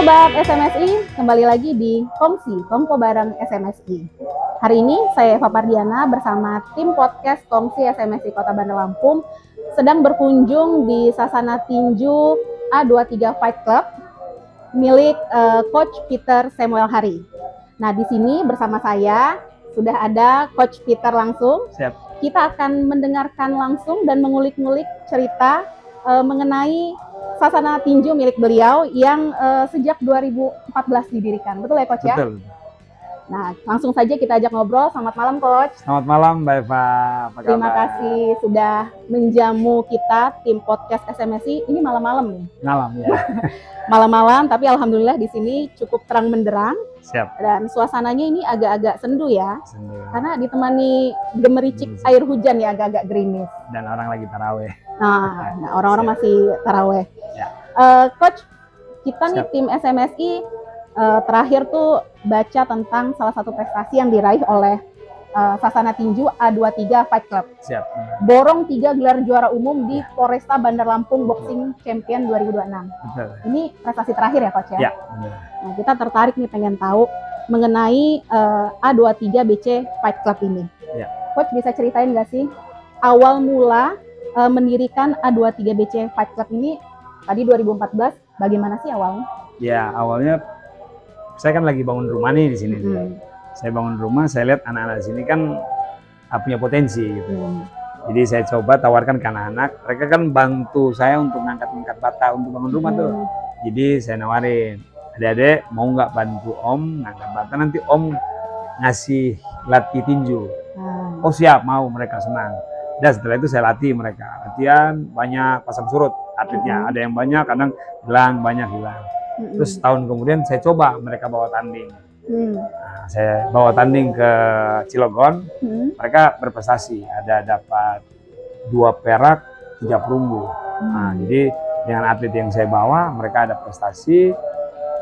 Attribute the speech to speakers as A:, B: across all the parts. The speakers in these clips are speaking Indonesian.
A: Sobat SMSI, kembali lagi di Kongko bareng SMSI. Hari ini saya Eva Pardiana bersama tim podcast Kongsi SMSI Kota Bandar Lampung sedang berkunjung di Sasana Tinju A23 Fight Club milik Coach Peter Samuel Hari. Nah, di sini bersama saya sudah ada Coach Peter langsung.
B: Siap.
A: Kita akan mendengarkan langsung dan mengulik-ngulik cerita mengenai Sasana Tinju milik beliau yang sejak 2014 didirikan. Betul ya, Coach ya?
B: Betul.
A: Nah, langsung saja kita ajak ngobrol. Selamat malam, Coach.
B: Selamat malam, Mbak Eva. Apa kabar?
A: Terima kasih sudah menjamu kita, tim podcast SMSI. Ini malam-malam nih.
B: Malam ya.
A: Malam-malam, tapi alhamdulillah di sini cukup terang benderang.
B: Siap.
A: Dan suasananya ini agak-agak sendu ya.
B: Sendu.
A: Karena ditemani gemericik air hujan ya, agak-agak gerimis.
B: Dan orang lagi taraweh.
A: Nah, orang-orang masih taraweh.
B: Ya.
A: Coach, kita nih
B: Siap.
A: tim SMSI terakhir tuh baca tentang salah satu prestasi yang diraih oleh Sasana Tinju A23 Fight Club.
B: Siap.
A: Borong 3 gelar juara umum di Polresta Bandar Lampung Boxing Champion 2026.
B: Betul.
A: Ini prestasi terakhir ya, Coach ya?
B: Ya, benar.
A: Nah, kita tertarik nih pengen tahu mengenai A23 BC Fight Club ini.
B: Ya.
A: Coach bisa ceritain nggak sih awal mula mendirikan A23 BC Fight Club ini tadi 2014, bagaimana sih awalnya?
B: Ya, awalnya saya kan lagi bangun rumah nih di sini. Saya bangun rumah, saya lihat anak-anak di sini kan punya potensi gitu. Jadi saya coba tawarkan ke anak-anak, mereka kan bantu saya untuk ngangkat-ngangkat bata untuk bangun rumah tuh. Jadi saya nawarin, adik-adik mau nggak bantu Om ngangkat bata, nanti Om ngasih latih tinju. Oh siap, mau, mereka senang. Dan setelah itu saya latih mereka, latihan banyak pasang surut atletnya, ada yang banyak, kadang hilang, banyak hilang. Terus tahun kemudian saya coba mereka bawa tanding. Nah, saya bawa tanding ke Cilegon, mereka berprestasi, ada dapat 2 perak, 3 perunggu. Nah, jadi dengan atlet yang saya bawa, mereka ada prestasi,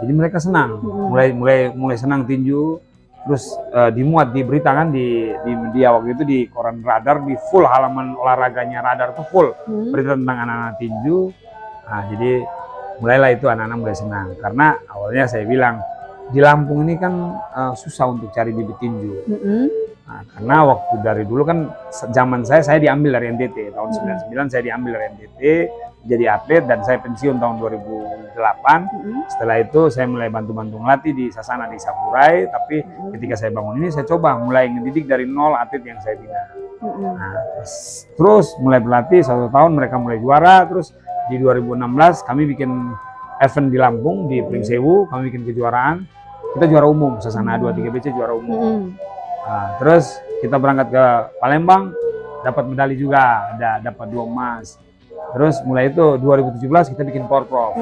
B: jadi mereka senang, mulai senang tinju. Terus dimuat di berita kan di media waktu itu di koran Radar, di full halaman olahraganya Radar tuh full berita tentang anak-anak tinju. Nah, jadi mulailah itu anak-anak mulai senang karena awalnya saya bilang di Lampung ini kan susah untuk cari bibit tinju. Nah, karena waktu dari dulu kan zaman saya diambil dari NTT tahun 99, saya diambil dari NTT jadi atlet dan saya pensiun tahun 2008. Setelah itu saya mulai bantu-bantu ngelatih di Sasana di Saburai, tapi ketika saya bangun ini saya coba mulai ngedidik dari nol atlet yang saya bina. Nah, terus mulai berlatih 1 tahun mereka mulai juara, terus di 2016 kami bikin event di Lampung di Pringsewu, kami bikin kejuaraan. Kita juara umum, Sasana A23 BC juara umum. Nah, terus kita berangkat ke Palembang, dapat medali juga, dapat 2 emas. Terus mulai itu 2017 kita bikin Porprov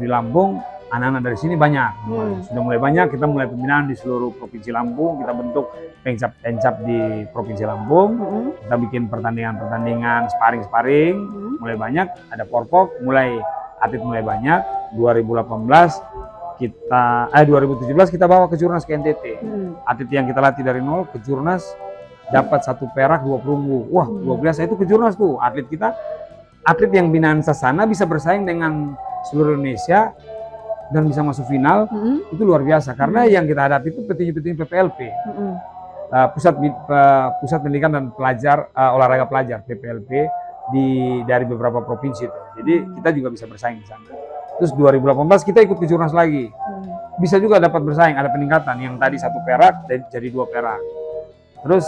B: di Lampung, anak-anak dari sini banyak. Sudah mulai banyak, kita mulai pembinaan di seluruh provinsi Lampung, kita bentuk pencap di provinsi Lampung, kita bikin pertandingan sparring, mulai banyak, ada Porprov, mulai atlet mulai banyak. 2017 kita bawa ke Jurnas ke NTT. Atlet yang kita latih dari nol ke Jurnas dapat 1 perak 2 perunggu. Wah, luar biasa itu ke Jurnas tuh. Atlet yang binaan Sasana bisa bersaing dengan seluruh Indonesia dan bisa masuk final. Itu luar biasa karena yang kita hadapi itu petinju-petinju PPLP. Pusat Pendidikan dan Olahraga Pelajar PPLP dari beberapa provinsi itu. Jadi kita juga bisa bersaing di sana. Terus 2018 kita ikut ke Jurnas lagi. Bisa juga dapat bersaing, ada peningkatan yang tadi 1 perak jadi 2 perak. Terus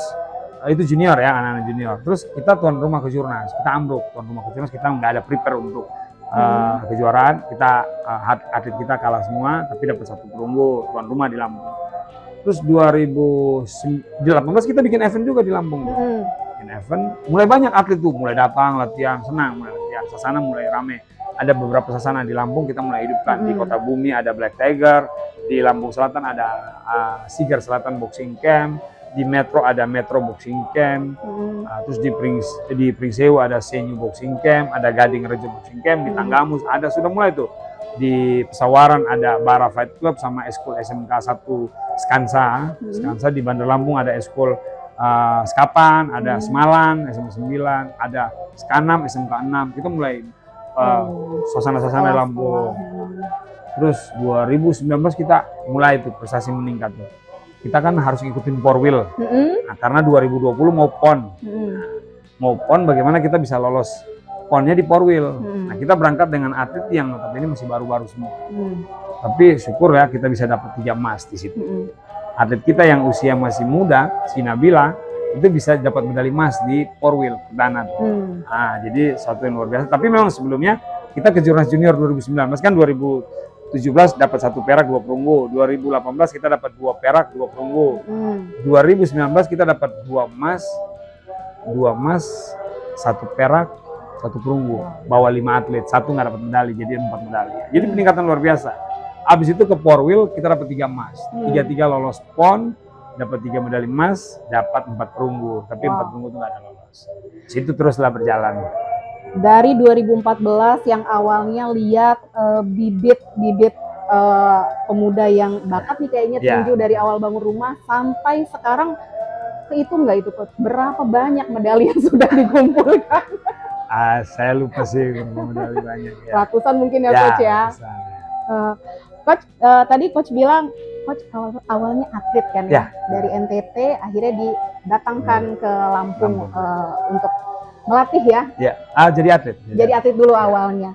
B: itu junior ya, anak-anak junior. Terus kita tuan rumah ke Jurnas, kita ambruk tuan rumah ke Jurnas, kita nggak ada prepare untuk kejuaraan. Kita atlet kita kalah semua, tapi dapat 1 perunggu tuan rumah di Lampung. Terus 2018 kita bikin event juga di Lampung. Bikin event, mulai banyak atlet tuh, mulai datang latihan, senang, mulai latihan. Sasana mulai rame. Ada beberapa sasana di Lampung kita mulai hidupkan. Di Kota Bumi ada Black Tiger, di Lampung Selatan ada Sigar Selatan Boxing Camp, di Metro ada Metro Boxing Camp, terus di Pringsewu ada Senyu Boxing Camp, ada Gading Rejo Boxing Camp, di Tanggamus ada, sudah mulai tuh. Di Pesawaran ada Bara Fight Club sama Eskul SMK 1 Skansa. Skansa di Bandar Lampung ada Eskul Skapan, ada Semalan SMK 9, ada Skanam SMK 6. Kita mulai suasana-suasana Lampung. Terus 2019 kita mulai tuh prestasi meningkat tuh. Kita kan harus ngikutin 4 wheel. Nah, karena 2020 mau PON. Mau PON bagaimana kita bisa lolos PON-nya di 4 wheel. Nah, kita berangkat dengan atlet yang notabene masih baru-baru semua. Tapi syukur ya kita bisa dapat 3 emas di situ. Atlet kita yang usia masih muda, si Nabila, itu bisa dapat medali emas di 4 wheel perdana. Nah, jadi suatu yang luar biasa. Tapi memang sebelumnya kita ke Jurnas Junior 2019 kan 2017 dapat 1 perak 2 perunggu, 2018 kita dapat 2 perak 2 perunggu, 2019 kita dapat 2 emas, 1 perak 1 perunggu, bawa 5 atlet, 1 nggak dapat medali, jadi 4 medali. Jadi peningkatan luar biasa. Abis itu ke 4 wheel kita dapat 3 emas, 3 lolos PON, dapat 3 medali emas, dapat 4 perunggu, tapi 4 perunggu itu nggak ada lolos. Situ teruslah berjalan.
A: Dari 2014 yang awalnya lihat bibit-bibit pemuda yang bakat nih kayaknya tinju dari awal bangun rumah sampai sekarang, kehitung nggak itu Coach? Berapa banyak medali yang sudah dikumpulkan?
B: Saya lupa sih medali banyak. Ya.
A: Ratusan mungkin ya Coach ya. Coach, tadi Coach bilang Coach awalnya atlet kan ya, dari NTT akhirnya didatangkan ke Lampung untuk melatih ya?
B: Jadi atlet.
A: Jadi atlet dulu awalnya.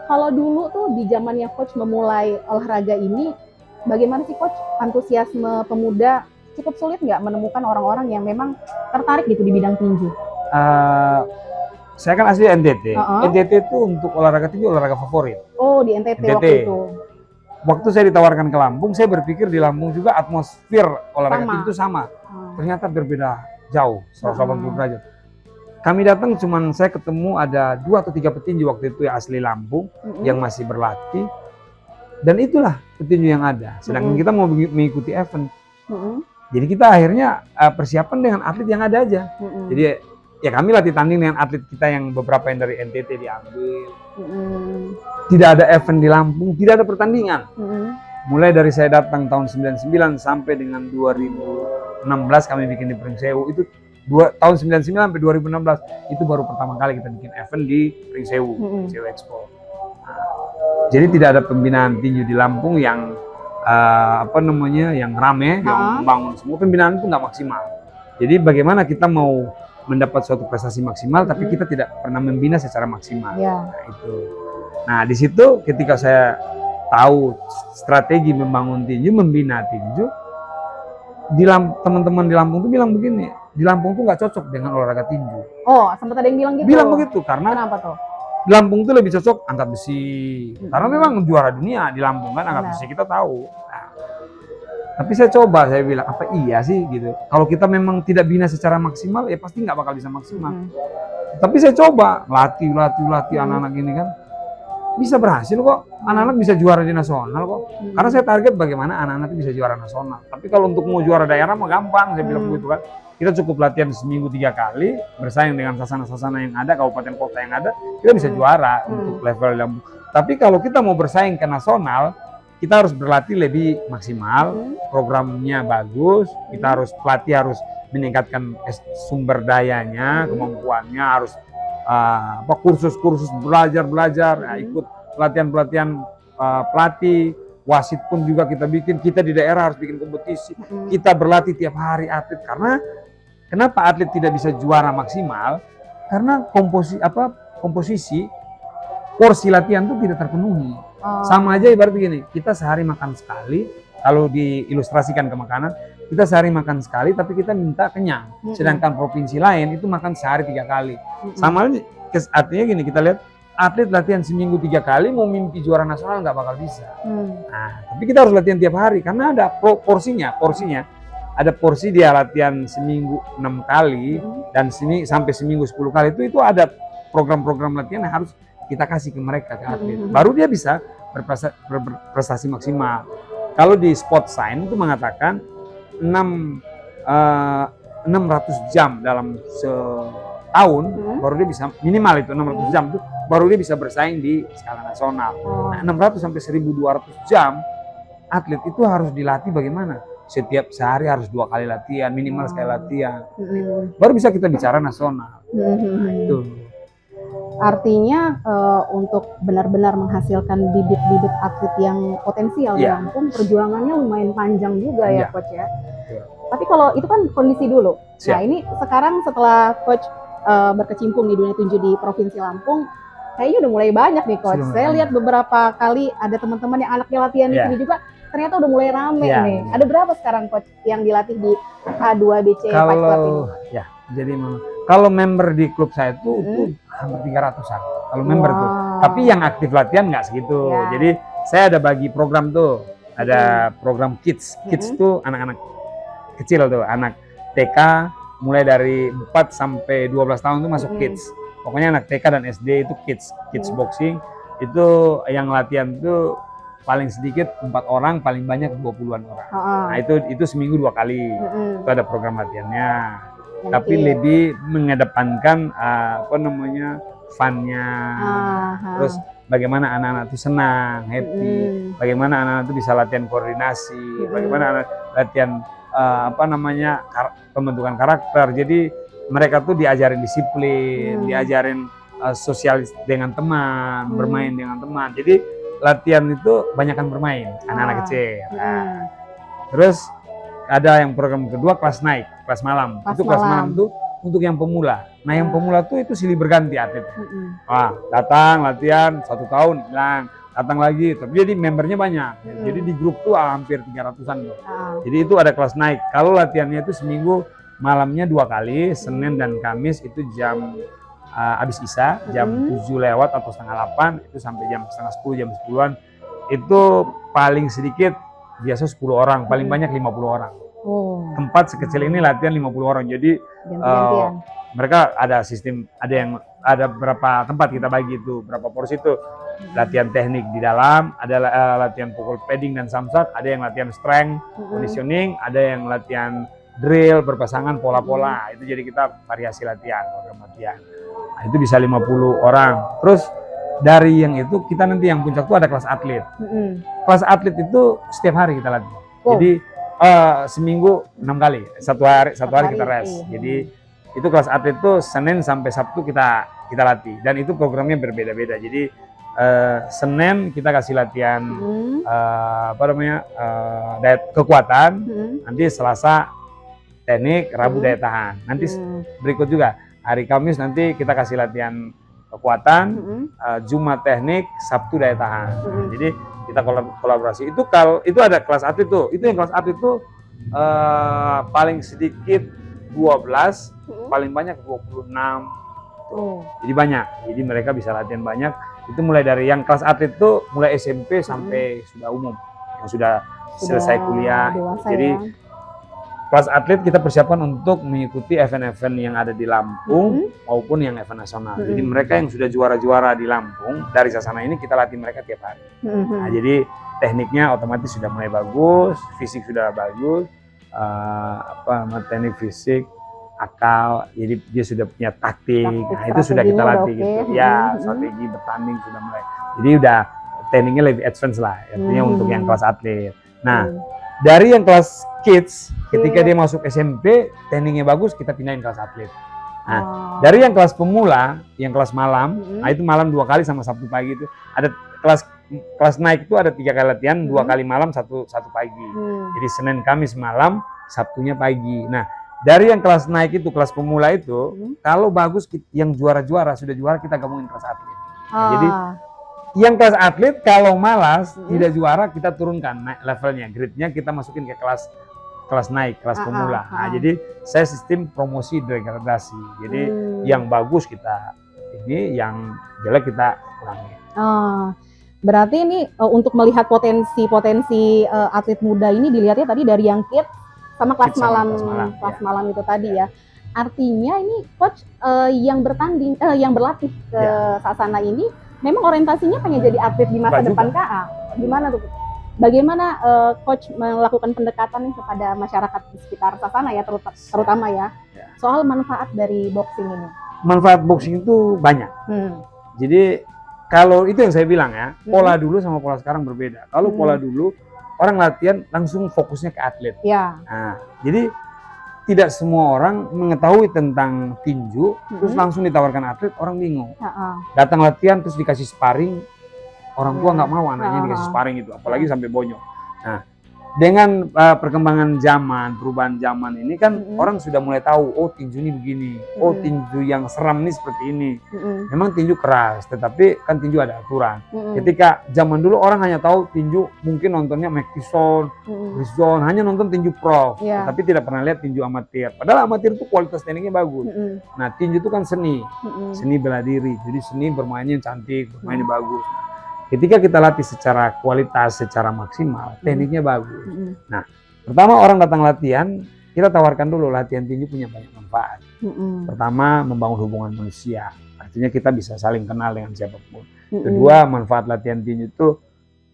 A: Kalau dulu tuh di zamannya Coach memulai olahraga ini, bagaimana sih Coach antusiasme pemuda? Cukup sulit nggak menemukan orang-orang yang memang tertarik gitu di bidang tinju?
B: Saya kan asli NTT. NTT itu untuk olahraga tinju olahraga favorit.
A: Oh, di NTT waktu itu.
B: Waktu saya ditawarkan ke Lampung, saya berpikir di Lampung juga atmosfer olahraga tinju itu sama. Ternyata berbeda jauh, 180 derajat. Kami datang cuman saya ketemu ada 2 atau 3 petinju waktu itu yang asli Lampung yang masih berlatih. Dan itulah petinju yang ada. Sedangkan kita mau mengikuti event. Jadi kita akhirnya persiapan dengan atlet yang ada aja. Jadi ya kami latih tanding dengan atlet kita yang beberapa yang dari NTT diambil. Tidak ada event di Lampung, tidak ada pertandingan. Mulai dari saya datang tahun 99 sampai dengan 2016 kami bikin di Pringsewu itu tahun 99 sampai 2016 itu baru pertama kali kita bikin event di Pringsewu, Pringsewu Expo. Jadi tidak ada pembinaan tinju di Lampung yang yang rame, yang membangun semua. Pembinaan itu nggak maksimal. Jadi bagaimana kita mau mendapat suatu prestasi maksimal, tapi kita tidak pernah membina secara maksimal. Nah, itu. Nah di situ ketika saya tahu strategi membangun tinju, membina tinju, teman-teman di Lampung tuh bilang begini, di Lampung tuh nggak cocok dengan olahraga tinju.
A: Oh, sempat ada yang bilang gitu?
B: Bilang begitu, karena
A: kenapa tuh?
B: Di Lampung tuh lebih cocok angkat besi, karena memang juara dunia di Lampung kan angkat besi kita tahu. Nah, tapi saya bilang apa iya sih gitu. Kalau kita memang tidak bina secara maksimal, ya pasti nggak bakal bisa maksimal. Tapi saya coba latih anak-anak ini kan bisa berhasil kok. Anak-anak bisa juara di nasional kok. Karena saya target bagaimana anak-anak bisa juara nasional. Tapi kalau untuk mau juara daerah mah gampang, saya bilang begitu kan. Kita cukup latihan seminggu 3 kali, bersaing dengan sasana-sasana yang ada, kabupaten kota yang ada, kita bisa juara untuk level yang. Tapi kalau kita mau bersaing ke nasional, kita harus berlatih lebih maksimal, programnya bagus, kita harus harus meningkatkan sumber dayanya, kemampuannya, harus kursus-kursus belajar, ikut pelatihan pelatih, wasit pun juga kita bikin, kita di daerah harus bikin kompetisi, kita berlatih tiap hari atlet. Karena kenapa atlet tidak bisa juara maksimal? Karena komposisi porsi latihan itu tidak terpenuhi. Sama aja ibarat begini, kita sehari makan sekali, kalau diilustrasikan ke makanan, kita sehari makan sekali tapi kita minta kenyang. Sedangkan provinsi lain itu makan sehari 3 kali. Sama artinya gini, kita lihat atlet latihan seminggu 3 kali mau mimpi juara nasional nggak bakal bisa. Nah, tapi kita harus latihan tiap hari karena ada porsinya. Ada porsi dia latihan seminggu 6 kali dan sampai seminggu 10 kali itu ada program-program latihan yang harus kita kasih ke mereka, ke atlet. Baru dia bisa berprestasi maksimal. Kalau di sport science itu mengatakan 600 jam dalam setahun baru dia bisa, minimal itu 600 jam itu baru dia bisa bersaing di skala nasional. Nah, 600 sampai 1200 jam atlet itu harus dilatih bagaimana? Setiap sehari harus 2 kali latihan, minimal sekali latihan. Baru bisa kita bicara nasional. Nah, itu.
A: Artinya untuk benar-benar menghasilkan bibit-bibit atlet yang potensial di Lampung, perjuangannya lumayan panjang juga ya Coach ya. Tapi kalau itu kan kondisi dulu. Nah ini sekarang setelah Coach berkecimpung di dunia tinju di Provinsi Lampung, kayaknya udah mulai banyak nih Coach. Saya lihat beberapa kali ada teman-teman yang anaknya latihan di sini juga, ternyata udah mulai rame nih. Ada berapa sekarang Coach yang dilatih di A2BC Fight Club ini?
B: Ya, jadi kalau member di klub saya itu hampir 300-an. Kalau member tuh. Tapi yang aktif latihan nggak segitu. Jadi saya ada bagi program tuh. Ada program kids. Kids tuh anak-anak kecil tuh, anak TK mulai dari 4 sampai 12 tahun tuh masuk kids. Pokoknya anak TK dan SD itu kids boxing. Itu yang latihan tuh paling sedikit 4 orang, paling banyak 20-an orang. Nah itu seminggu 2 kali. Itu ada program latihannya. Tapi lebih mengedepankan fun-nya. Terus bagaimana anak-anak itu senang, happy. Bagaimana anak-anak itu bisa latihan koordinasi. Bagaimana anak latihan pembentukan karakter. Jadi mereka tuh diajarin disiplin, diajarin sosialis dengan teman, bermain dengan teman. Jadi latihan itu banyakkan bermain, anak-anak kecil. Terus ada yang program kedua kelas naik, kelas malam. Itu kelas malam tuh untuk yang pemula. Nah yang pemula tuh itu silih berganti atletnya. Wah, datang latihan 1 tahun hilang, datang lagi. Tapi jadi membernya banyak. Jadi di grup tuh hampir 300-an tuh. Jadi itu ada kelas naik. Kalau latihannya itu seminggu malamnya 2 kali, Senin dan Kamis itu jam habis Isya, jam 7 lewat atau setengah 8 itu sampai jam setengah 10, jam 10-an. Itu paling sedikit biasa 10 orang, paling banyak 50 orang. Tempat sekecil ini latihan 50 orang. Jadi mereka ada sistem, ada berapa tempat kita bagi itu, berapa porsi itu. Latihan teknik di dalam, ada latihan pukul padding dan samsak, ada yang latihan strength, conditioning, ada yang latihan drill, berpasangan, pola-pola. Itu jadi kita variasi latihan, program latihan. Nah, itu bisa 50 orang. Terus dari yang itu kita nanti yang puncak itu ada kelas atlet. Kelas atlet itu setiap hari kita latih. Jadi seminggu 6 kali, satu hari kita rest. Jadi itu kelas atlet itu Senin sampai Sabtu kita latih. Dan itu programnya berbeda-beda. Jadi Senin kita kasih latihan daya kekuatan. Nanti Selasa teknik, Rabu daya tahan. Nanti berikut juga hari Kamis nanti kita kasih latihan kekuatan, Jumat teknik, Sabtu daya tahan. Jadi kita kolaborasi. Itu ada kelas atlet tuh. Itu yang kelas atlet tuh paling sedikit 12, paling banyak 26. Jadi banyak. Jadi mereka bisa latihan banyak. Itu mulai dari yang kelas atlet tuh mulai SMP sampai sudah umum, yang sudah selesai kuliah. Jadi kelas atlet kita persiapkan untuk mengikuti event-event yang ada di Lampung maupun yang event nasional. Jadi mereka yang sudah juara-juara di Lampung dari Sasana ini kita latih mereka tiap hari. Nah, jadi tekniknya otomatis sudah mulai bagus, fisik sudah bagus, teknik fisik, akal. Jadi dia sudah punya taktik. Nah, itu sudah kita latih gitu. Ya, strategi bertanding sudah mulai. Jadi udah tekniknya lebih advance lah. Artinya untuk yang kelas atlet. Nah, dari yang kelas kids, ketika dia masuk SMP, tekniknya bagus, kita pindahin kelas atlet. Nah, dari yang kelas pemula, yang kelas malam, nah itu malam 2 kali sama Sabtu pagi itu. Ada kelas naik itu ada 3 kali latihan, 2 kali malam, satu pagi. Jadi Senin, Kamis malam, Sabtunya pagi. Nah, dari yang kelas naik itu, kelas pemula itu, kalau bagus, yang juara-juara, sudah juara, kita gabungin kelas atlet. Nah, jadi yang kelas atlet kalau malas tidak juara kita turunkan levelnya, grade-nya kita masukin ke kelas naik, kelas pemula. Nah, jadi saya sistem promosi degradasi. Jadi yang bagus kita ini, yang jelek kita kurangi.
A: Berarti ini untuk melihat potensi atlet muda ini dilihatnya tadi dari yang kids sama kelas malam itu tadi ya. Artinya ini coach yang berlatih ke Sasana ini memang orientasinya pengen jadi atlet di masa depan KA. Gimana tuh? Bagaimana coach melakukan pendekatan kepada masyarakat di sekitar Sasana ya, terutama ya, soal manfaat dari boxing ini?
B: Manfaat boxing itu banyak. Jadi kalau itu yang saya bilang ya, pola dulu sama pola sekarang berbeda. Kalau pola dulu orang latihan langsung fokusnya ke atlet. Nah, jadi tidak semua orang mengetahui tentang tinju, terus langsung ditawarkan atlet, orang bingung. Datang latihan terus dikasih sparring, orang tua nggak mau anaknya dikasih sparring itu, apalagi sampai bonyok. Nah, dengan perkembangan zaman, perubahan zaman ini kan orang sudah mulai tahu, oh tinju ini begini, oh tinju yang seram ini seperti ini. Memang tinju keras, tetapi kan tinju ada aturan. Ketika zaman dulu orang hanya tahu tinju, mungkin nontonnya Mike Tyson, Rizon, hanya nonton tinju pro, tapi tidak pernah lihat tinju amatir. Padahal amatir itu kualitas tekniknya bagus. Nah, tinju itu kan seni, seni bela diri, jadi seni bermainnya cantik, bermainnya bagus. Ketika kita latih secara kualitas, secara maksimal, tekniknya bagus. Nah, pertama orang datang latihan, kita tawarkan dulu latihan tinju punya banyak manfaat. Pertama, membangun hubungan manusia. Artinya kita bisa saling kenal dengan siapapun. Kedua, manfaat latihan tinju itu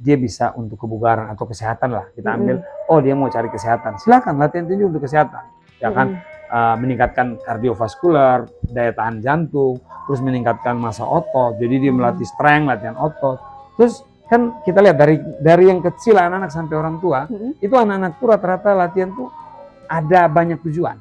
B: dia bisa untuk kebugaran atau kesehatan lah. Kita ambil, oh dia mau cari kesehatan. Silakan latihan tinju untuk kesehatan. Ya kan, meningkatkan kardiovaskular, daya tahan jantung, terus meningkatkan massa otot. Jadi dia melatih strength, latihan otot. Terus kan kita lihat dari yang kecil anak-anak sampai orang tua, itu anak-anak tuh rata-rata latihan tuh ada banyak tujuan.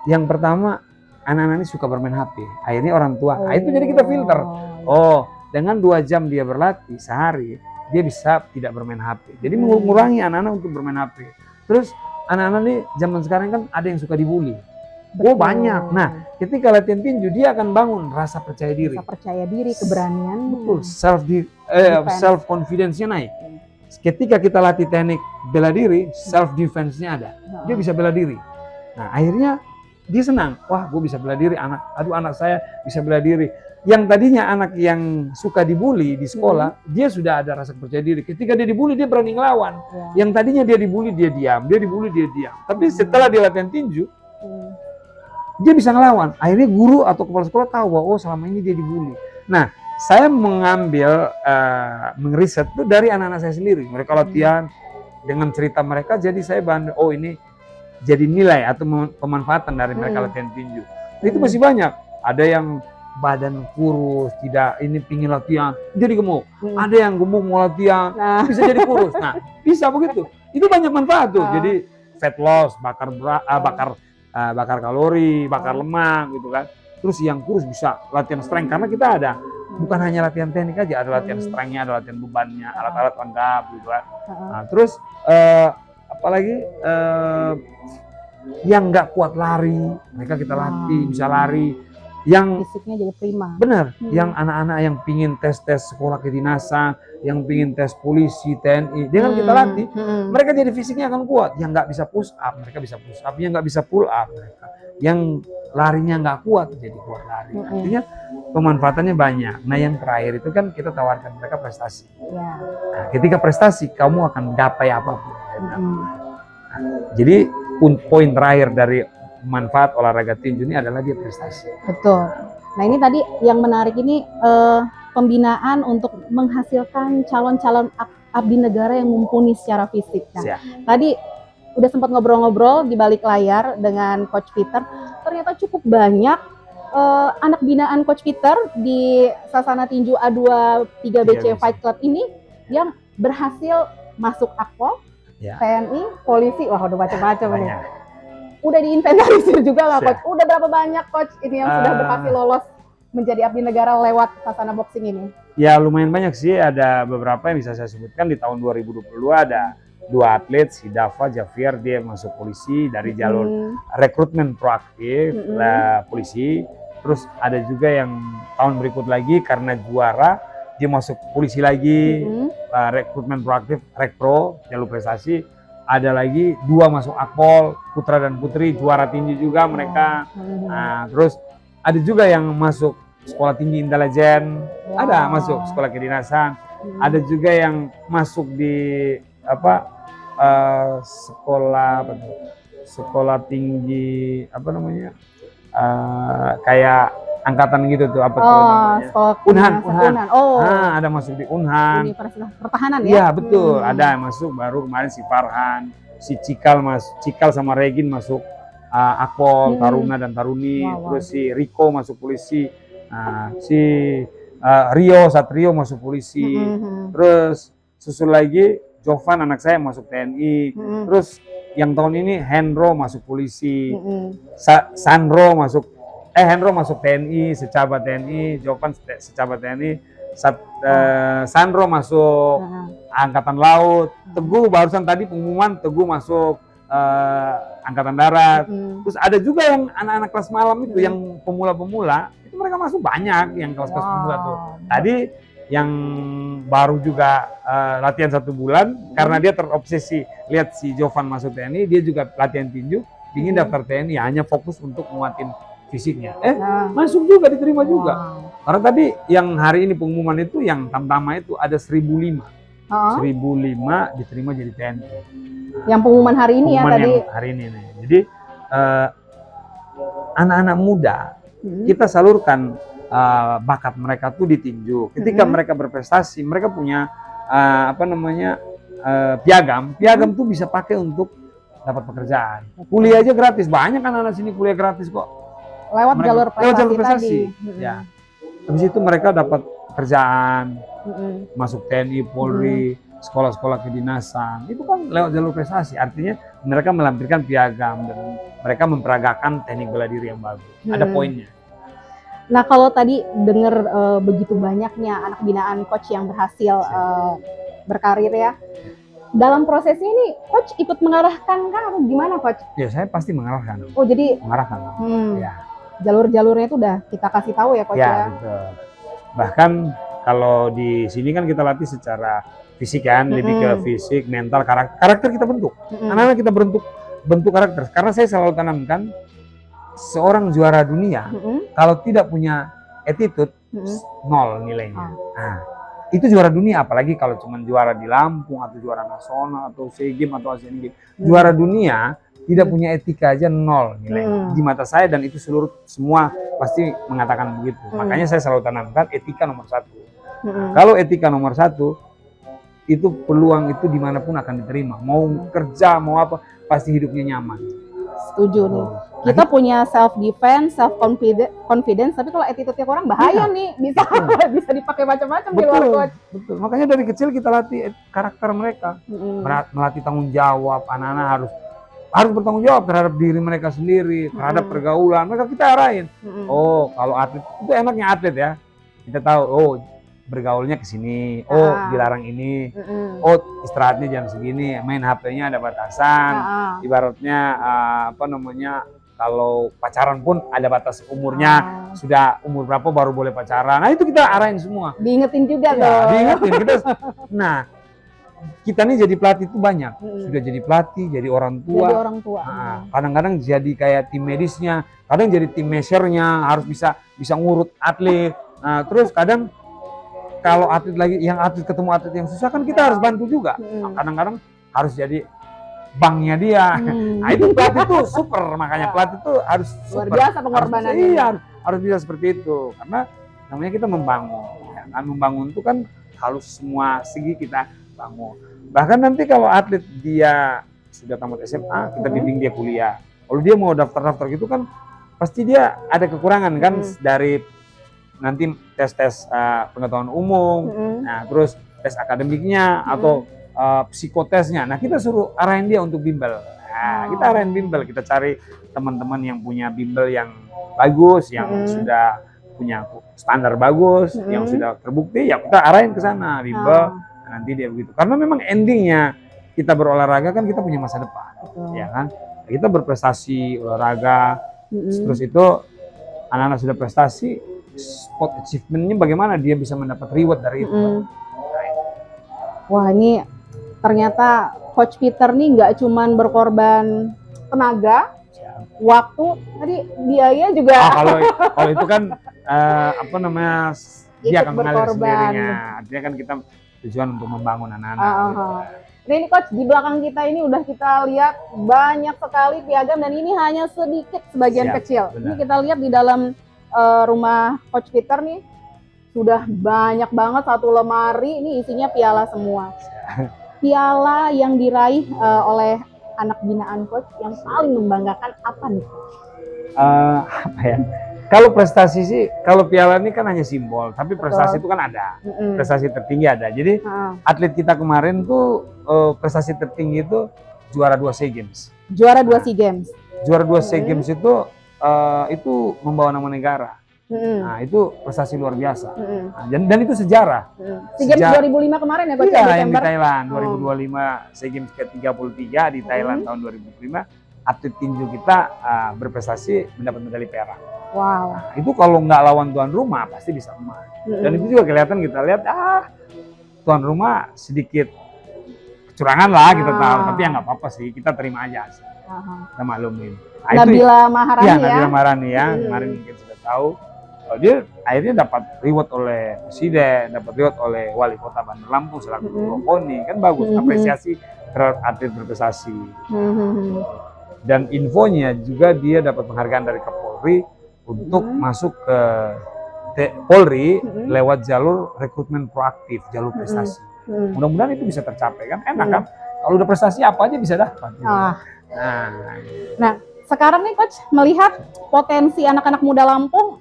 B: Yang pertama, anak-anak ini suka bermain HP. Akhirnya orang tua, itu jadi kita filter. Oh, dengan 2 jam dia berlatih sehari, dia bisa tidak bermain HP. Jadi mengurangi anak-anak untuk bermain HP. Terus anak-anak ini zaman sekarang kan ada yang suka dibully. Oh banyak. Nah, ketika latihan tinju dia akan bangun rasa percaya diri.
A: Rasa percaya diri, keberanian.
B: Betul, self confidence-nya naik. Ketika kita latih teknik bela diri, self defense-nya ada. Dia bisa bela diri. Nah, akhirnya dia senang. Wah, gue bisa bela diri, anak saya bisa bela diri. Yang tadinya anak yang suka dibully di sekolah, dia sudah ada rasa percaya diri. Ketika dia dibully, dia berani ngelawan. Yang tadinya dia dibully, dia diam. Dia dibully, dia diam. Tapi setelah dia latihan tinju, dia bisa ngelawan. Akhirnya guru atau kepala sekolah tahu bahwa oh selama ini dia dibully. Nah, saya mengambil mengriset itu dari anak-anak saya sendiri. Mereka latihan dengan cerita mereka, jadi saya banding, oh ini jadi nilai atau pemanfaatan dari mereka latihan tinju. Itu masih banyak. Ada yang badan kurus, tidak ini pingin latihan, jadi gemuk. Ada yang gemuk mau latihan, bisa jadi kurus. Nah, bisa begitu. Itu banyak manfaat tuh. Jadi fat loss, bakar kalori, bakar lemak gitu kan. Terus yang kurus bisa latihan strength karena kita ada bukan hanya latihan teknik aja, ada latihan strength-nya, ada latihan bebannya, alat-alat lengkap gitu kan. Nah, terus apalagi yang nggak kuat lari, mereka kita latih bisa lari. Yang
A: fisiknya jadi prima.
B: Benar, yang anak-anak yang pingin tes sekolah kedinasan, yang pingin tes polisi, TNI, dia kan kita latih, mereka jadi fisiknya akan kuat. Yang nggak bisa push up, mereka bisa push up. Yang nggak bisa pull up, mereka. Yang larinya nggak kuat, jadi kuat lari. Artinya pemanfaatannya banyak. Nah yang terakhir itu kan kita tawarkan mereka prestasi. Nah, ketika prestasi, kamu akan mencapai apapun. Jadi poin terakhir dari manfaat olahraga tinju ini adalah dia prestasi.
A: Betul. Nah ini tadi yang menarik ini pembinaan untuk menghasilkan calon-calon abdi negara yang mumpuni secara fisik. Nah, tadi udah sempat ngobrol-ngobrol di balik layar dengan Coach Peter. Ternyata cukup banyak anak binaan Coach Peter di Sasana Tinju A2 3BC Fight Club ini yang berhasil masuk Akpol, TNI, polisi. Wah udah macam-macam nih. Udah diinventarisir juga nggak Coach? Udah berapa banyak Coach ini yang sudah berhasil lolos menjadi abdi negara lewat Sasana Boxing ini?
B: Ya lumayan banyak sih, ada beberapa yang bisa saya sebutkan. Di tahun 2022 ada 2 atlet, si Dava Javier, dia masuk polisi dari jalur rekrutmen proaktif polisi. Terus ada juga yang tahun berikut lagi karena juara, dia masuk polisi lagi, rekrutmen proaktif, rekpro, jalur prestasi. Ada lagi 2 masuk Akpol, putra dan putri, juara tinju juga mereka. Nah, terus ada juga yang masuk sekolah tinggi intelijen, ada masuk sekolah kedinasan. Ada juga yang masuk di sekolah tinggi kayak angkatan gitu tuh namanya? Unhan. Ada masuk di Unhan.
A: Universitas Pertahanan ya?
B: Iya betul, ada yang masuk baru kemarin si Farhan, si Cikal sama Regin masuk Akpol, Taruna dan Taruni, terus si Riko masuk polisi, si Satrio masuk polisi, terus susul lagi Jovan anak saya masuk TNI, terus yang tahun ini Hendro masuk polisi,
A: Mm-mm.
B: Hendro masuk TNI, Secaba TNI, Jovan Secaba TNI, Sandro masuk Angkatan Laut, Teguh barusan tadi pengumuman Teguh masuk Angkatan Darat. Terus ada juga yang anak-anak kelas malam itu yang pemula-pemula, itu mereka masuk banyak yang kelas-kelas pemula tuh. Tadi yang baru juga latihan 1 bulan karena dia terobsesi lihat si Jovan masuk TNI, dia juga latihan tinju, ingin daftar TNI hanya fokus untuk nguatin fisiknya. Masuk juga, diterima juga. Karena tadi yang hari ini pengumuman itu yang tamtama itu ada 1.005. 1.005 diterima jadi TNI.
A: Yang pengumuman hari ini
B: pengumuman
A: ya tadi.
B: Hari ini nih. Jadi anak-anak muda kita salurkan bakat mereka tuh di tinju. Ketika mereka berprestasi, mereka punya piagam. Piagam tuh bisa pakai untuk dapat pekerjaan. Kuliah aja gratis. Banyak kan anak sini kuliah gratis kok.
A: Lewat jalur prestasi tadi.
B: Ya. Habis itu mereka dapat pekerjaan, masuk TNI, Polri, sekolah-sekolah kedinasan. Itu kan lewat jalur prestasi. Artinya mereka melampirkan piagam dan mereka memperagakan teknik bela diri yang bagus. Ada poinnya.
A: Nah, kalau tadi dengar begitu banyaknya anak binaan coach yang berhasil berkarir ya, dalam prosesnya ini coach ikut mengarahkan kan atau gimana coach?
B: Ya, saya pasti mengarahkan.
A: Oh, jadi
B: mengarahkan. Ya.
A: Jalur-jalurnya itu udah kita kasih tahu ya coach ya.
B: Betul. Bahkan kalau di sini kan kita latih secara fisik kan, lebih ke fisik, mental, karakter kita bentuk. Anak-anak kita bentuk karakter. Karena saya selalu tanamkan seorang juara dunia kalau tidak punya attitude 0 nilainya. Nah, itu juara dunia, apalagi kalau cuma juara di Lampung atau juara nasional atau SEA Games atau Asian Games. Juara dunia tidak punya etika aja 0 nilainya di mata saya, dan itu semua pasti mengatakan begitu. Makanya saya selalu tanamkan etika nomor 1. Kalau etika nomor 1 itu peluang itu dimanapun akan diterima. Mau kerja mau apa pasti hidupnya nyaman.
A: Setuju nih. Kita punya self defense, self confidence, tapi kalau attitude-nya kurang bahaya nih, bisa dipakai macam-macam di luar coach.
B: Betul. Makanya dari kecil kita latih karakter mereka. Melatih tanggung jawab, anak-anak harus bertanggung jawab terhadap diri mereka sendiri, terhadap pergaulan. Mereka kita arahin. Oh, kalau atlet itu enaknya atlet ya. Kita tahu, bergaulnya ke sini, dilarang ini, istirahatnya jam segini, main HP-nya ada batasan, ibaratnya kalau pacaran pun ada batas umurnya, sudah umur berapa baru boleh pacaran. Nah itu kita arahin semua.
A: Diingetin juga
B: diingetin. Kita nih jadi pelatih itu banyak, sudah jadi pelatih, jadi orang tua. Kadang-kadang jadi kayak tim medisnya, kadang jadi tim measurenya, harus bisa ngurut atlet. Nah terus kadang kalau atlet ketemu atlet yang susah kan kita harus bantu juga. Kadang-kadang harus jadi banknya dia. Nah itu pelatih itu super, makanya pelatih itu harus super.
A: Luar biasa pengorbanannya.
B: Iya, harus bisa seperti itu. Karena namanya kita membangun. Ya kan? Membangun itu kan harus semua segi kita bangun. Bahkan nanti kalau atlet dia sudah tamat SMA, kita bimbing dia kuliah. Kalau dia mau daftar-daftar gitu kan, pasti dia ada kekurangan kan dari nanti tes pengetahuan umum, nah terus tes akademiknya atau psikotesnya. Nah kita suruh arahin dia untuk bimbel. Nah kita arahin bimbel, kita cari teman-teman yang punya bimbel yang bagus, yang sudah punya standar bagus, yang sudah terbukti, ya kita arahin ke sana bimbel. Nah, nanti dia begitu. Karena memang endingnya kita berolahraga kan kita punya masa depan, ya kan? Kita berprestasi olahraga, terus itu anak-anak sudah prestasi. Spot achievement-nya bagaimana dia bisa mendapat reward dari itu.
A: Wah ini ternyata Coach Peter nih nggak cuman berkorban tenaga, waktu, tadi biaya juga.
B: Kalau itu kan dia akan mengalir sendirinya. Artinya kan kita tujuan untuk membangun anak-anak.
A: Nah ini Coach, di belakang kita ini udah kita lihat banyak sekali piagam dan ini hanya sedikit sebagian kecil. Benar. Ini kita lihat di dalam rumah Coach Peter nih sudah banyak banget, satu lemari ini isinya piala semua. Piala yang diraih oleh anak binaan Coach yang paling membanggakan apa nih?
B: Apa ya? Kalau prestasi sih, kalau piala ini kan hanya simbol, tapi prestasi itu kan ada, prestasi tertinggi ada. Jadi atlet kita kemarin tuh prestasi tertinggi itu juara 2 SEA Games.
A: Juara 2 SEA Games.
B: Juara 2 SEA Games itu membawa nama negara. Nah, itu prestasi luar biasa. Nah, dan itu sejarah.
A: SEA Games 2005 kemarin ya Coach?
B: Iya, yang di Thailand. 2025 SEA Games ke-33 di Thailand tahun 2005. Atlet tinju kita berprestasi mendapat medali perak.
A: Wow.
B: Nah, itu kalau nggak lawan tuan rumah pasti bisa emas. Dan itu juga kelihatan, kita lihat tuan rumah sedikit kecurangan lah kita tahu, tapi ya nggak apa-apa sih, kita terima aja sih. Kita maklumin. Nah,
A: Nabila Maharani ya.
B: Nabila Maharani ya, kemarin mungkin sudah tahu. Dia akhirnya dapat reward oleh presiden, dapat reward oleh wali kota Bandar Lampung selaku Prokoni, kan bagus, apresiasi terhadap atlet berprestasi. Dan infonya juga dia dapat penghargaan dari Kapolri untuk masuk ke Polri lewat jalur rekrutmen proaktif, jalur prestasi. Mudah-mudahan itu bisa tercapai, kan enak kan? Kalau udah prestasi apa aja bisa dapat. Gitu.
A: Nah, sekarang nih Coach melihat potensi anak-anak muda Lampung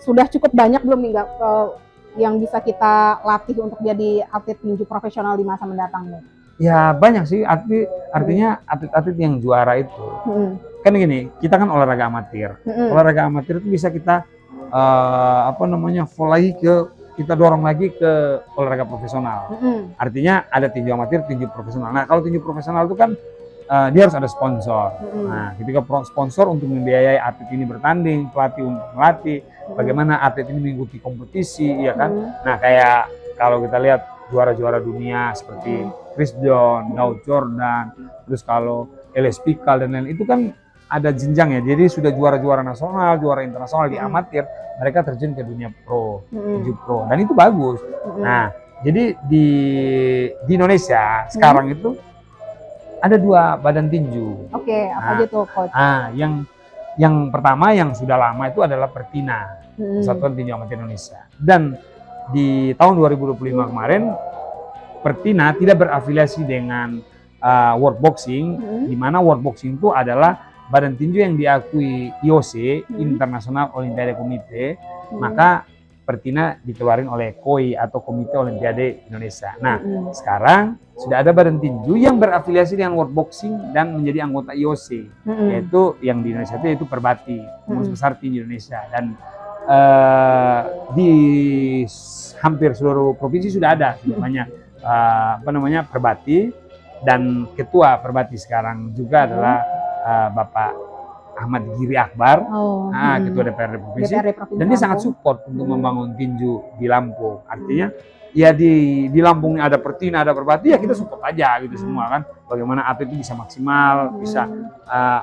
A: sudah cukup banyak belum nih yang bisa kita latih untuk jadi atlet tinju profesional di masa mendatang nih?
B: Ya banyak sih, artinya atlet-atlet yang juara itu. Kan gini, kita kan olahraga amatir. Olahraga amatir itu bisa kita kita dorong lagi ke olahraga profesional. Artinya ada tinju amatir, tinju profesional. Nah, kalau tinju profesional itu kan dia harus ada sponsor. Nah, ketika sponsor untuk membiayai atlet ini bertanding, pelatih untuk melatih, bagaimana atlet ini mengikuti kompetisi, ya kan? Nah, kayak kalau kita lihat juara-juara dunia seperti Chris John, Daud Jordan, terus kalau Elias Pikal dan lain-lain, itu kan ada jenjang ya. Jadi sudah juara-juara nasional, juara internasional di amatir, mereka terjun ke dunia pro, tinju pro, dan itu bagus. Nah, jadi di Indonesia sekarang itu ada 2 badan tinju.
A: Oke, apa gitu Coach?
B: Yang pertama yang sudah lama itu adalah Pertina, Persatuan Tinju Amatir Indonesia. Dan di tahun 2025 kemarin Pertina tidak berafiliasi dengan World Boxing, di mana World Boxing itu adalah badan tinju yang diakui IOC, International Olympiade Committee, maka Pertina dikeluarin oleh KOI atau Komite Olimpiade Indonesia. Nah, sekarang sudah ada badan tinju yang berafiliasi dengan World Boxing dan menjadi anggota IOC, yaitu yang di Indonesia itu Perbati, Pengurus Besar Tinju Indonesia. Dan di hampir seluruh provinsi sudah ada, sudah banyak Perbati, dan ketua Perbati sekarang juga adalah Bapak Ahmad Giri Akbar, ketua DPRD Provinsi, dan dia sangat support untuk membangun tinju di Lampung. Artinya ya di Lampung ada Pertina, ada Perbati, ya kita support aja gitu semua kan. Bagaimana atlet itu bisa maksimal, bisa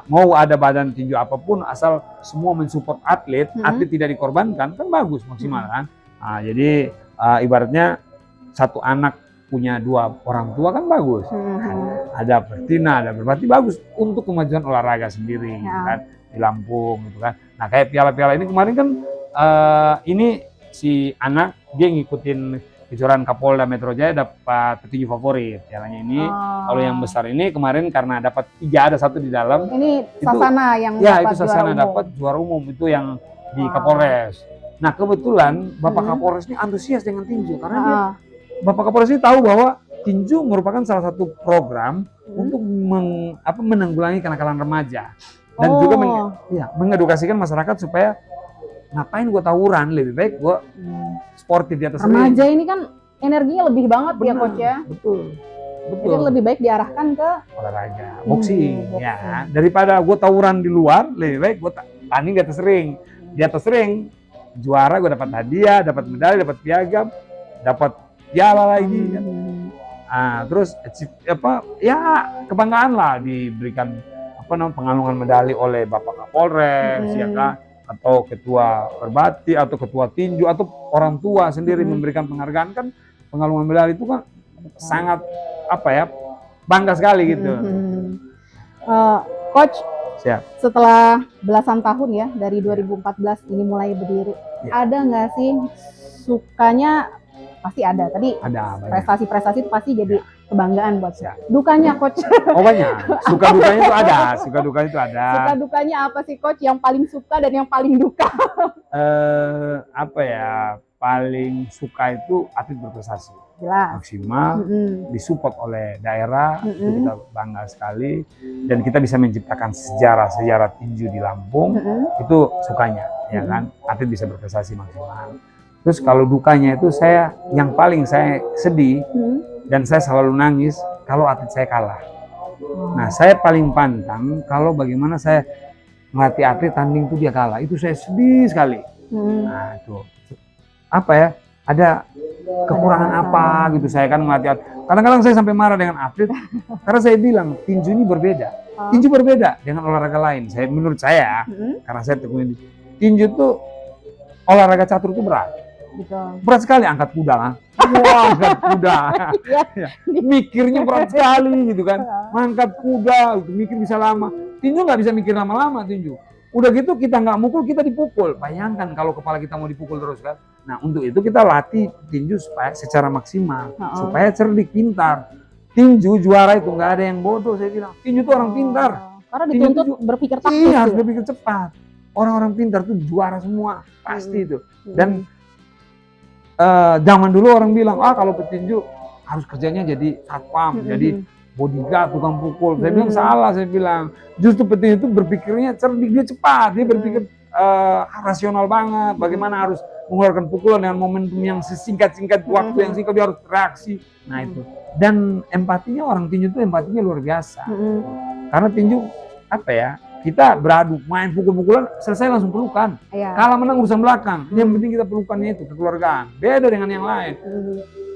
B: mau ada badan tinju apapun, asal semua mensupport atlet, atlet tidak dikorbankan, kan bagus, maksimal kan. Nah, jadi ibaratnya satu anak punya 2 orang tua kan bagus. Ada Pertina, ada Perbati, bagus untuk kemajuan olahraga sendiri kan di Lampung gitu kan. Nah, kayak piala-piala ini kemarin kan ini si anak dia ngikutin kejuaraan Kapolda Metro Jaya dapat petinju favorit pialanya ini. Kalau yang besar ini kemarin karena dapat 3, ada 1 di dalam.
A: Ini Sasana yang
B: dapat Sasana dapat juara umum itu yang di Kapolres. Nah, kebetulan Bapak Kapolres ini antusias dengan tinju karena dia Bapak Kapolres ini tahu bahwa tinju merupakan salah satu program untuk menanggulangi kenakalan remaja dan juga mengedukasikan masyarakat supaya ngapain gue tawuran, lebih baik gue sportif di atas ring.
A: Remaja ini kan energinya lebih banget ya Coach ya.
B: Betul.
A: Jadi lebih baik diarahkan ke
B: olahraga, boxing. Ya. Daripada gue tawuran di luar, lebih baik gue tanding di atas ring. Di atas ring juara, gue dapat hadiah, dapat medali, dapat piagam, dapat piala lagi kan. Terus kebanggaan lah diberikan pengalungan medali oleh Bapak Kapolres ya kan, atau ketua Perbati atau ketua tinju atau orang tua sendiri memberikan penghargaan, kan pengalungan medali itu kan sangat bangga sekali gitu.
A: Coach,
B: siap.
A: Setelah belasan tahun ya dari 2014 ini mulai berdiri, ada nggak sih sukanya? Pasti ada. Tadi
B: ada
A: prestasi-prestasi itu pasti jadi kebanggaan buat saya. Dukanya Coach.
B: Oh banyak. Suka dukanya itu ada. Suka dukanya itu ada.
A: Suka dukanya apa sih Coach? Yang paling suka dan yang paling duka?
B: Paling suka itu atlet berprestasi.
A: Jelas.
B: maksimal, disupport oleh daerah, itu kita bangga sekali, dan kita bisa menciptakan sejarah tinju di Lampung, itu sukanya, ya kan, atlet bisa berprestasi maksimal. Terus kalau dukanya itu yang paling saya sedih, dan saya selalu nangis kalau atlet saya kalah. Nah, saya paling pantang kalau bagaimana saya melatih atlet tanding itu dia kalah, itu saya sedih sekali. Nah itu apa ya, ada kekurangan apa gitu saya kan melatih atlet. Kadang-kadang saya sampai marah dengan atlet karena saya bilang tinju ini berbeda. Tinju berbeda dengan olahraga lain. Menurut saya, karena saya tekuni tinju tuh olahraga catur itu berat.
A: Betul.
B: Berat sekali, angkat kuda kan. Wah, angkat kuda. Mikirnya berat sekali gitu kan. Angkat kuda, mikir bisa lama. Tinju nggak bisa mikir lama-lama tinju. Udah gitu kita nggak mukul, kita dipukul. Bayangkan kalau kepala kita mau dipukul terus kan. Nah untuk itu kita latih tinju supaya secara maksimal, supaya cerdik, pintar. Tinju juara itu nggak ada yang bodoh, saya bilang. Tinju itu orang pintar.
A: Karena dituntut berpikir taktis.
B: Iya, harus berpikir cepat. Orang-orang pintar tuh juara semua, pasti itu. Dan zaman dulu orang bilang, kalau petinju harus kerjanya jadi satpam, jadi bodyguard, tukang pukul. Saya bilang salah, saya bilang. Justru petinju itu berpikirnya cerdik, dia cepat, dia berpikir rasional banget. Bagaimana harus mengeluarkan pukulan dengan momentum yang sesingkat-singkat, waktu yang singkat, dia harus reaksi. Nah itu. Dan empatinya, orang tinju itu empatinya luar biasa. Karena tinju, apa ya, kita beradu, main pukul-pukulan, selesai langsung pelukan. Kalah menang urusan belakang. Yang penting kita pelukannya itu, kekeluargaan. Beda dengan yang lain.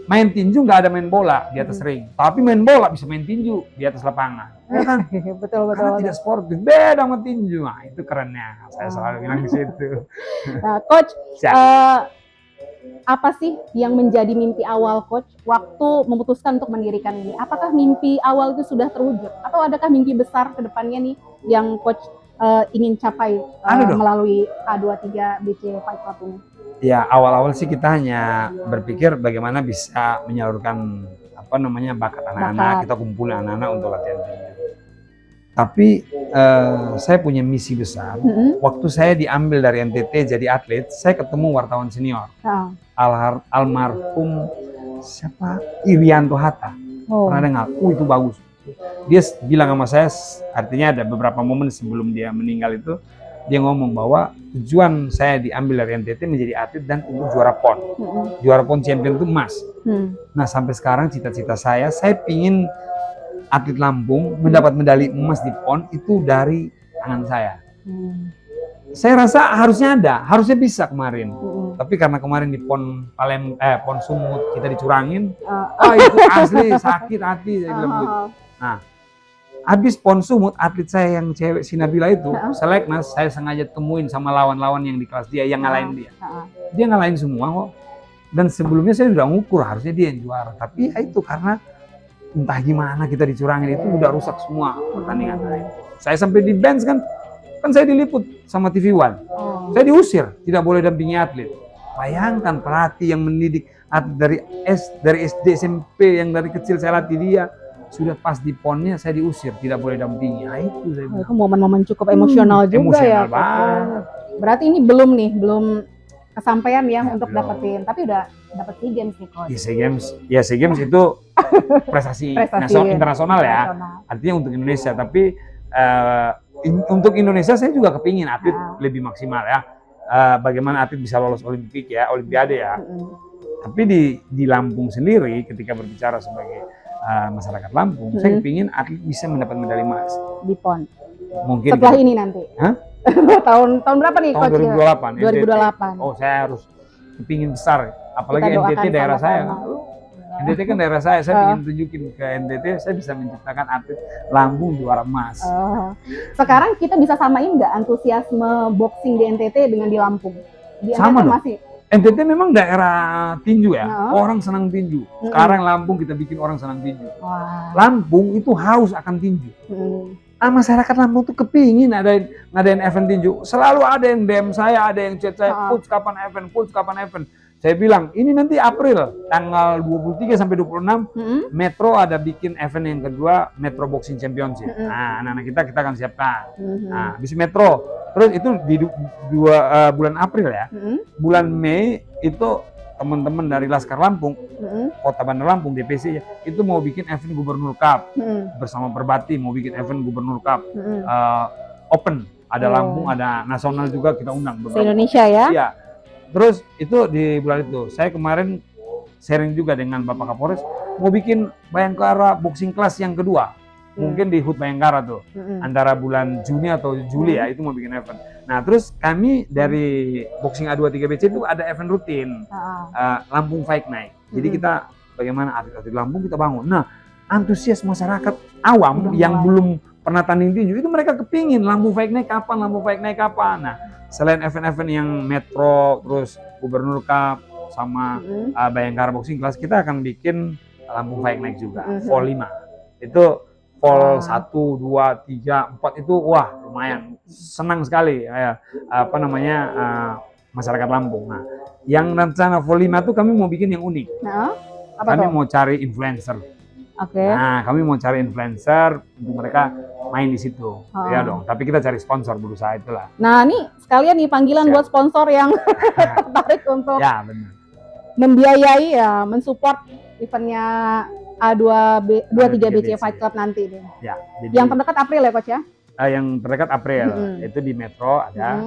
B: Main tinju nggak ada main bola di atas ring. Tapi main bola bisa main tinju di atas lapangan. Ya kan?
A: Betul.
B: Karena tidak sportif. Beda sama tinju. Nah, itu kerennya. Saya selalu bilang di situ.
A: Nah, Coach, apa sih yang menjadi mimpi awal Coach waktu memutuskan untuk mendirikan ini? Apakah mimpi awal itu sudah terwujud? Atau adakah mimpi besar ke depannya nih yang Coach ingin capai melalui A23 BC Fight Club ini?
B: Ya, awal-awal sih kita hanya berpikir bagaimana bisa menyalurkan bakat anak-anak, kita kumpulin anak-anak untuk latihan tinju. Tapi saya punya misi besar. Waktu saya diambil dari NTT jadi atlet, saya ketemu wartawan senior. Almarhum siapa? Irianto Hatta. Pernah dengar? Itu bagus. Dia bilang sama saya, artinya ada beberapa momen sebelum dia meninggal itu, dia ngomong bahwa tujuan saya diambil dari NTT menjadi atlet dan untuk juara PON. Juara PON champion itu emas. Nah sampai sekarang cita-cita saya pingin atlet Lampung mendapat medali emas di PON itu dari tangan saya. Saya rasa harusnya bisa kemarin. Tapi karena kemarin di PON PON Sumut kita dicurangin, itu asli sakit hati saya bilang begitu. Nah, habis PON Sumut, atlet saya yang cewek si Nabila itu, seleknas, saya sengaja temuin sama lawan-lawan yang di kelas dia, yang ngalahin dia. Dia ngalahin semua kok. Dan sebelumnya saya sudah ngukur, harusnya dia yang juara. Tapi ya itu karena entah gimana kita dicurangin, itu udah rusak semua pertandingan lain. Saya sampai di bench kan saya diliput sama TV One. Saya diusir, tidak boleh dampingi atlet. Bayangkan pelatih yang mendidik atlet dari SD, SMP, yang dari kecil saya latih dia. Sudah pas di PON-nya saya diusir, tidak boleh dampingi. Nah, itu saya bilang.
A: Itu momen-momen cukup emosional juga ya.
B: Emosional banget.
A: Berarti ini belum kesampaian ya untuk dapetin, tapi udah dapet SEA Games nih Coach.
B: SEA Games itu prestasi internasional ya. Artinya untuk Indonesia, tapi untuk Indonesia saya juga kepingin atlet lebih maksimal ya. Bagaimana atlet bisa lolos Olimpik ya, Olimpiade ya. Tapi di Lampung sendiri ketika berbicara sebagai masyarakat Lampung, saya kepingin atlet bisa mendapat medali emas
A: di PON.
B: Mungkin
A: setelah ini nanti. tahun berapa nih Coach?
B: 2028. Oh, saya harus kepingin besar. Apalagi NTT daerah saya. NTT kan daerah saya ingin tunjukin ke NTT saya bisa menciptakan atlet Lampung juara emas.
A: Sekarang kita bisa samain nggak antusiasme boxing di NTT dengan di Lampung? Di
B: sama
A: NTT
B: dong.
A: masih.
B: NTT memang daerah tinju ya, orang senang tinju. Sekarang Lampung kita bikin orang senang tinju. Lampung itu haus akan tinju. Masyarakat Lampung tuh kepingin ngadain event tinju. Selalu ada yang DM saya, ada yang chat saya, coach kapan event. Saya bilang, ini nanti April, tanggal 23 sampai 26, Metro ada bikin event yang kedua, Metro Boxing Championship. Nah, anak-anak kita akan siapkan. Nah, habis Metro, terus itu di bulan April ya. Bulan Mei itu teman-teman dari Laskar Lampung, Kota Bandar Lampung, DPC itu mau bikin event Gubernur Cup bersama Perbati, mau bikin event Gubernur Cup open, ada Lampung, ada nasional juga kita undang.
A: Se-Indonesia ya?
B: Iya. Terus itu di bulan itu, saya kemarin sharing juga dengan Bapak Kapolres, mau bikin Bayangkara boxing class yang kedua. Mungkin di HUT Bayangkara tuh, antara bulan Juni atau Juli ya, itu mau bikin event. Nah terus kami dari Boxing A23BC itu ada event rutin, Lampung Fight Night. Jadi kita bagaimana atlet-atlet Lampung kita bangun. Nah antusias masyarakat awam yang belum pernah tanding tinju, itu mereka kepingin Lampung Fight Night kapan, Lampung Fight Night kapan. Nah selain event-event yang Metro, terus Gubernur Cup, sama Bayangkara Boxing Class, kita akan bikin Lampung Fight Night juga, Vol 5. Itu Vol 1, 2, 3, 4 itu wah lumayan, senang sekali masyarakat Lampung. Nah, yang rencana Vol 5 itu kami mau bikin yang unik. Kami mau cari influencer. Nah, kami mau cari influencer untuk mereka main di situ. Ya dong, tapi kita cari sponsor, berusaha itulah.
A: Nah, ini sekalian nih panggilan buat sponsor yang tertarik untuk membiayai ya, mensupport eventnya A23BC Fight Club nanti nih.
B: Ya, jadi
A: yang terdekat April ya Coach ya?
B: Yang terdekat April, itu di Metro ada.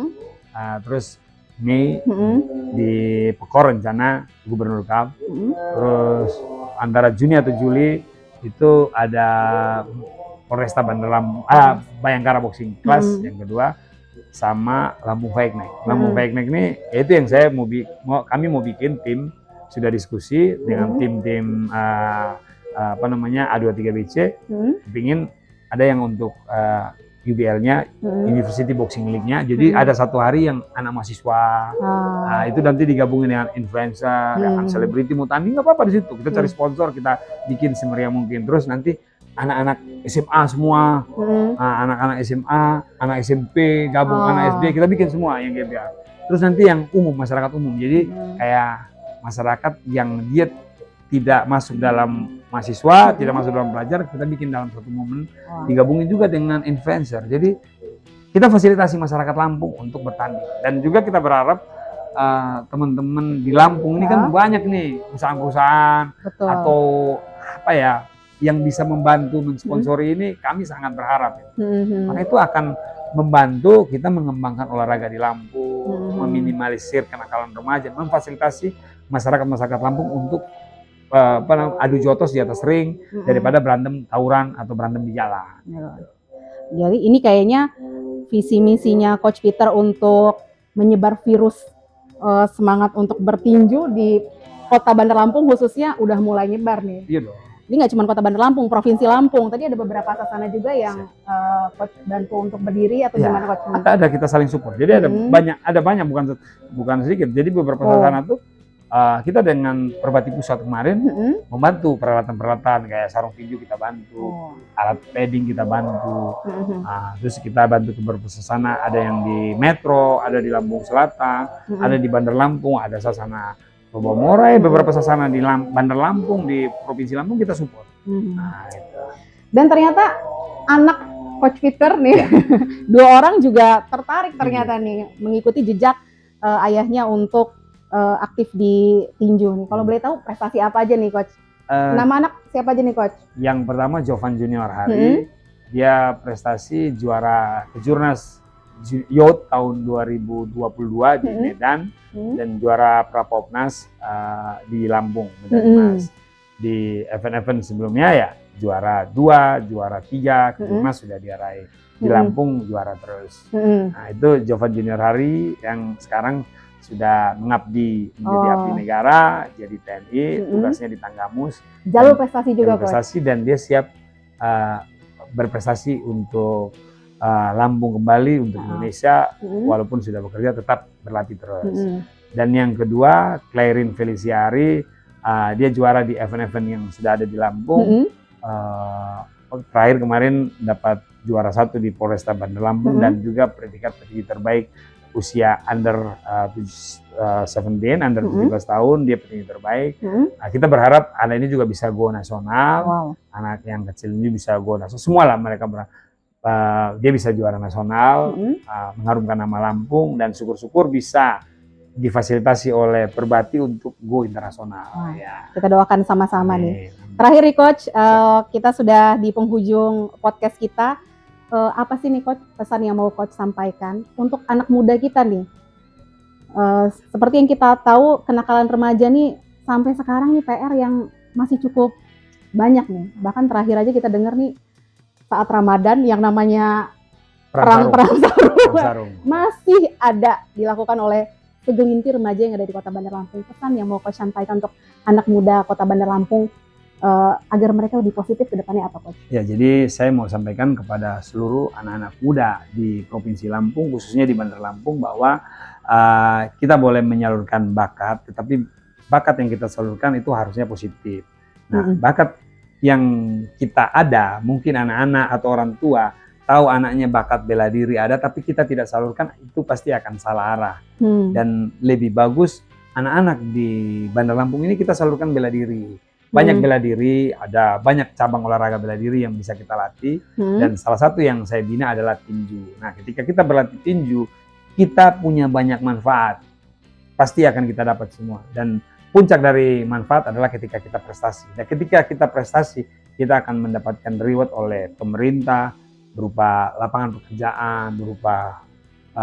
B: Terus Mei di Pekor rencana Gubernur Cup. Terus antara Juni atau Juli itu ada Polresta Bandar Lampung, Bayangkara Boxing Class yang kedua, sama Lampung Fight Night. Lampung Fight Night ini itu yang saya kami mau bikin tim, sudah diskusi dengan tim-tim A23BC, ingin ada yang untuk UBL-nya, University Boxing League-nya. Jadi ada satu hari yang anak mahasiswa, itu nanti digabungin dengan influencer, dengan selebriti mau tanding nggak apa-apa di situ. Kita cari sponsor, kita bikin semeriah mungkin. Terus nanti anak-anak SMA semua, anak-anak SMA, anak SMP, gabung anak SD, kita bikin semua yang GBA. Terus nanti yang umum, masyarakat umum. Jadi kayak masyarakat yang dia tidak masuk dalam mahasiswa, tidak masuk dalam pelajar, kita bikin dalam satu momen, digabungin juga dengan influencer. Jadi kita fasilitasi masyarakat Lampung untuk bertanding. Dan juga kita berharap teman-teman di Lampung ini kan banyak nih perusahaan-perusahaan atau apa ya yang bisa membantu mensponsori ini, kami sangat berharap. Maka itu akan membantu kita mengembangkan olahraga di Lampung, meminimalisir kenakalan remaja, memfasilitasi masyarakat Lampung untuk adu jotos di atas ring daripada berantem tawuran atau berantem di jalan.
A: Jadi ini kayaknya visi misinya Coach Peter untuk menyebar virus semangat untuk bertinju di Kota Bandar Lampung khususnya udah mulai nyebar nih.
B: Iya dong.
A: Ini nggak cuma Kota Bandar Lampung, Provinsi Lampung. Tadi ada beberapa sasana juga yang Coach bantu untuk berdiri atau gimana Coach?
B: Ada, kita saling support. Jadi ada banyak bukan sedikit. Jadi beberapa sasana tuh kita dengan Perbati Pusat kemarin membantu peralatan-peralatan kayak sarung tinju kita bantu, alat padding kita bantu. Terus kita bantu ke beberapa sasana, ada yang di Metro, ada di Lampung Selatan, ada di Bandar Lampung, ada sasana Morai, beberapa sasana di Bandar Lampung, di Provinsi Lampung kita support. Nah, itu.
A: Dan ternyata anak Coach Peter nih, dua orang juga tertarik ternyata nih mengikuti jejak ayahnya untuk aktif di tinju nih. Kalau boleh tahu prestasi apa aja nih Coach? Nama anak siapa aja nih Coach?
B: Yang pertama Jovan Junior Hari, dia prestasi juara Kejurnas Youth tahun 2022 di Medan dan juara Prapopnas di Lampung medali emas. Di event-event sebelumnya ya juara 2, juara 3, Kejurnas sudah diraih. Di Lampung juara terus. Nah itu Jovan Junior Hari yang sekarang sudah mengabdi menjadi abdi negara, jadi TNI, tugasnya di Tanggamus.
A: Jalur prestasi juga
B: prestasi dan dia siap berprestasi untuk Lampung kembali, untuk Indonesia, walaupun sudah bekerja tetap berlatih terus. Dan yang kedua, Clairin Feliciari, dia juara di event-event yang sudah ada di Lampung. Terakhir kemarin dapat juara 1 di Polresta Bandar Lampung dan juga predikat petinju terbaik usia under 17 tahun, dia petinju terbaik. Nah, kita berharap anak ini juga bisa go nasional, anak yang kecil ini bisa go nasional, semua lah mereka dia bisa juara nasional, mengharumkan nama Lampung dan syukur-syukur bisa difasilitasi oleh Perbati untuk go internasional.
A: Wah,
B: Ya.
A: kita doakan sama-sama nih.
B: Amin.
A: Terakhir nih Coach, kita sudah di penghujung podcast kita. Apa sih nih Coach pesan yang mau Coach sampaikan untuk anak muda kita nih? Seperti yang kita tahu, kenakalan remaja nih sampai sekarang nih PR yang masih cukup banyak nih. Bahkan terakhir aja kita dengar nih saat Ramadan yang namanya perang
B: sarung.
A: masih ada dilakukan oleh segelintir remaja yang ada di Kota Bandar Lampung. Pesan yang mau Coach sampaikan untuk anak muda Kota Bandar Lampung agar mereka lebih positif ke depannya apa Coach?
B: Ya, jadi saya mau sampaikan kepada seluruh anak-anak muda di Provinsi Lampung, khususnya di Bandar Lampung, bahwa kita boleh menyalurkan bakat, tetapi bakat yang kita salurkan itu harusnya positif. Nah, bakat yang kita ada, mungkin anak-anak atau orang tua tahu anaknya bakat bela diri ada, tapi kita tidak salurkan, itu pasti akan salah arah. Dan lebih bagus anak-anak di Bandar Lampung ini kita salurkan bela diri. Banyak bela diri, ada banyak cabang olahraga bela diri yang bisa kita latih. Dan salah satu yang saya bina adalah tinju. Nah, ketika kita berlatih tinju, kita punya banyak manfaat. Pasti akan kita dapat semua. Dan puncak dari manfaat adalah ketika kita prestasi. Dan ketika kita prestasi, kita akan mendapatkan reward oleh pemerintah, berupa lapangan pekerjaan, berupa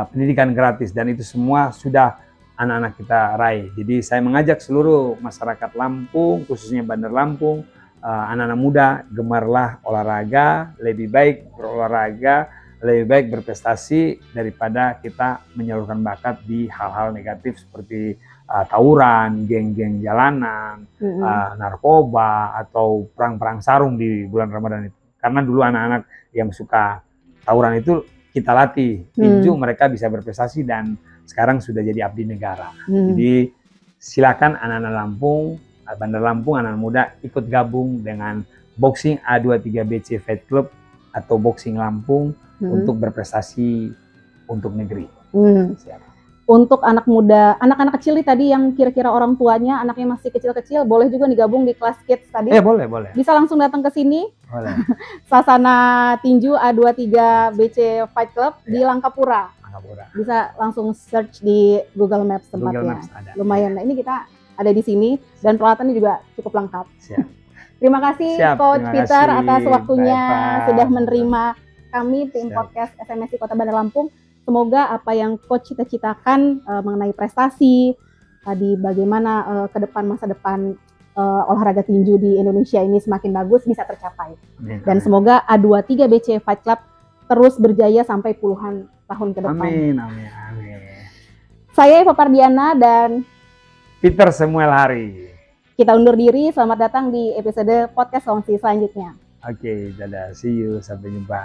B: pendidikan gratis, dan itu semua sudah anak-anak kita raih. Jadi saya mengajak seluruh masyarakat Lampung, khususnya Bandar Lampung, anak-anak muda, gemarlah olahraga, lebih baik berolahraga, lebih baik berprestasi daripada kita menyalurkan bakat di hal-hal negatif seperti tawuran, geng-geng jalanan, narkoba, atau perang-perang sarung di bulan Ramadan itu. Karena dulu anak-anak yang suka tawuran itu kita latih tinju, mereka bisa berprestasi dan sekarang sudah jadi abdi negara. Jadi silakan anak-anak Lampung, Bandar Lampung, anak muda ikut gabung dengan Boxing A23BC Fight Club atau Boxing Lampung untuk berprestasi untuk negeri. Untuk
A: anak muda, anak-anak kecil nih tadi yang kira-kira orang tuanya anaknya masih kecil-kecil, boleh juga digabung di kelas kids tadi.
B: Boleh.
A: Bisa langsung datang ke sini.
B: Boleh.
A: Sasana Tinju A23BC Fight Club di Langkapura. Bisa langsung search di Google Maps tempatnya. Lumayan. Nah, ini kita ada di sini dan peralatannya juga cukup lengkap.
B: Siap.
A: Terima kasih Coach Peter atas waktunya sudah menerima kami tim podcast SMSI Kota Bandar Lampung. Semoga apa yang Coach cita-citakan mengenai prestasi, tadi bagaimana ke depan masa depan olahraga tinju di Indonesia ini semakin bagus bisa tercapai. Dan semoga A23BC Fight Club terus berjaya sampai puluhan tahun ke depan.
B: Amin.
A: Saya Eva Pardiana dan
B: Peter Samuel Hari.
A: Kita undur diri, selamat datang di episode podcast Kongsi selanjutnya.
B: Oke, dadah, see you, sampai jumpa.